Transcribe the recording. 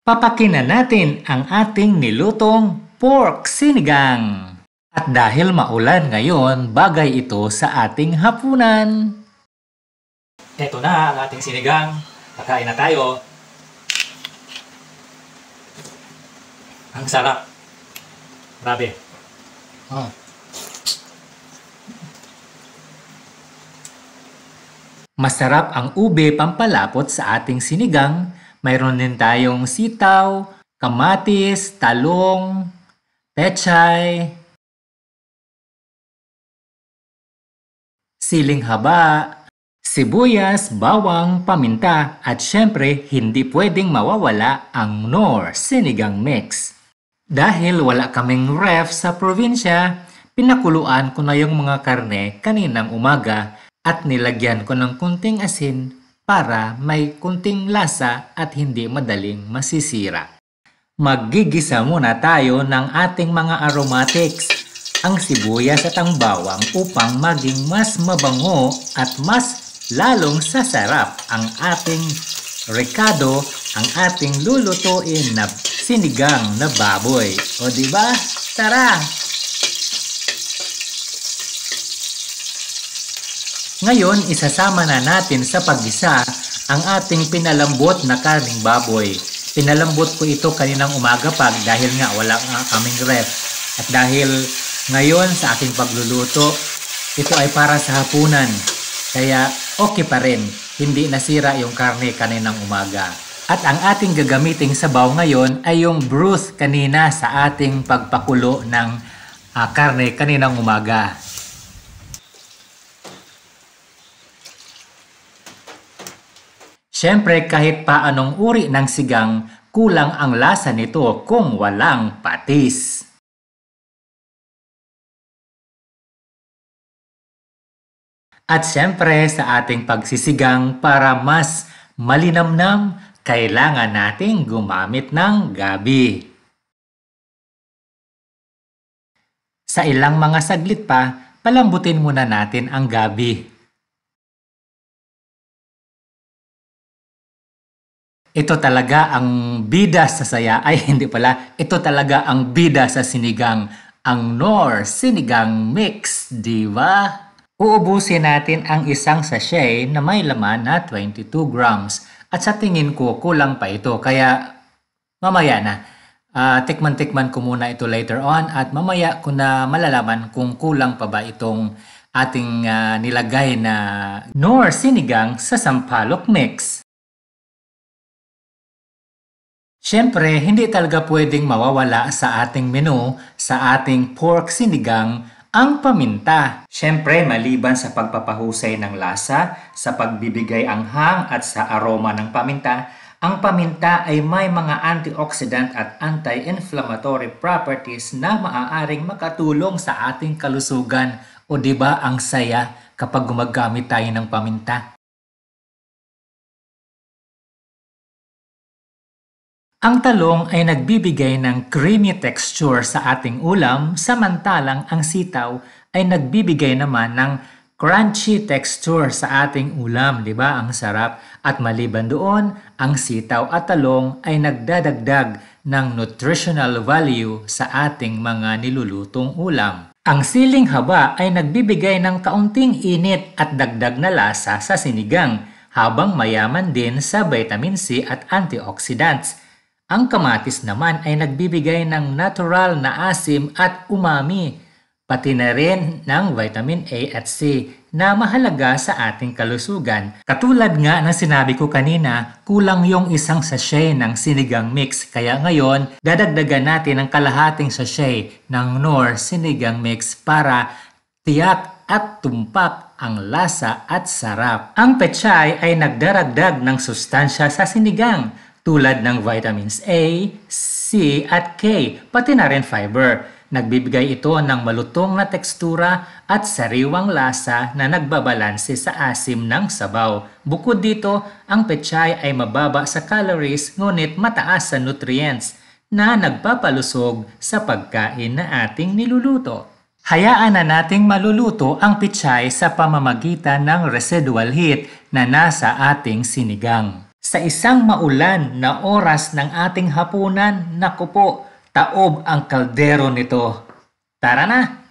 Papakinan natin ang ating nilutong pork sinigang. At dahil maulan ngayon, bagay ito sa ating hapunan. Ito na ang ating sinigang. Pakain na tayo. Ang sarap. Grabe. Masarap ang ube pampalapot sa ating sinigang. Mayroon din tayong sitaw, kamatis, talong, pechay, siling haba, sibuyas, bawang, paminta, at syempre hindi pwedeng mawawala ang Knorr Sinigang Mix. Dahil wala kaming ref sa probinsya, pinakuluan ko na yung mga karne kaninang umaga at nilagyan ko ng kunting asin para may kunting lasa at hindi madaling masisira. Maggigisa muna tayo ng ating mga aromatics, ang sibuyas at ang bawang upang maging mas mabango at mas lalong sasarap ang ating rekado, ang ating lulutuin na sinigang na baboy. O diba? Tara! Ngayon, isasama na natin sa paggisa ang ating pinalambot na karning baboy. Pinalambot ko ito kaninang umaga dahil nga wala kaming ref. At dahil ngayon sa aking pagluluto, ito ay para sa hapunan. Kaya okay pa rin, hindi nasira yung karne kaninang umaga. At ang ating gagamiting sabaw ngayon ay yung broth kanina sa ating pagpakulo ng karne kaninang umaga. Siyempre kahit pa anong uri ng sigang, kulang ang lasa nito kung walang patis. At siyempre sa ating pagsisigang para mas malinamnam, kailangan nating gumamit ng gabi. Sa ilang mga saglit pa, palambutin muna natin ang gabi. Ito talaga ang bida sa saya, hindi pala, ito talaga ang bida sa sinigang, ang Knorr Sinigang Mix, di ba? Uubusin natin ang isang sachet na may laman na 22 grams at sa tingin ko kulang pa ito kaya mamaya na. Tikman-tikman ko muna ito later on at mamaya ko na malalaman kung kulang pa ba itong ating nilagay na Knorr Sinigang sa Sampalok Mix. Siyempre, hindi talaga pwedeng mawawala sa ating menu, sa ating pork sinigang, ang paminta. Siyempre, maliban sa pagpapahusay ng lasa, sa pagbibigay anghang at sa aroma ng paminta, ang paminta ay may mga antioxidant at anti-inflammatory properties na maaaring makatulong sa ating kalusugan. O diba ang saya kapag gumagamit tayo ng paminta? Ang talong ay nagbibigay ng creamy texture sa ating ulam, samantalang ang sitaw ay nagbibigay naman ng crunchy texture sa ating ulam, di ba? Ang sarap. At maliban doon, ang sitaw at talong ay nagdadagdag ng nutritional value sa ating mga nilulutong ulam. Ang siling haba ay nagbibigay ng kaunting init at dagdag na lasa sa sinigang, habang mayaman din sa vitamin C at antioxidants. Ang kamatis naman ay nagbibigay ng natural na asim at umami, pati na rin ng vitamin A at C na mahalaga sa ating kalusugan. Katulad nga ng sinabi ko kanina, kulang yung isang sachet ng sinigang mix. Kaya ngayon, dadagdagan natin ang kalahating sachet ng Knorr Sinigang Mix para tiyak at tumpak ang lasa at sarap. Ang pechay ay nagdaragdag ng sustansya sa sinigang, tulad ng vitamins A, C at K, pati na rin fiber. Nagbibigay ito ng malutong na tekstura at sariwang lasa na nagbabalanse sa asim ng sabaw. Bukod dito, ang pechay ay mababa sa calories ngunit mataas sa nutrients na nagpapalusog sa pagkain na ating niluluto. Hayaan na nating maluluto ang pechay sa pamamagitan ng residual heat na nasa ating sinigang. Sa isang maulan na oras ng ating hapunan, naku po, taob ang kaldero nito. Tara na!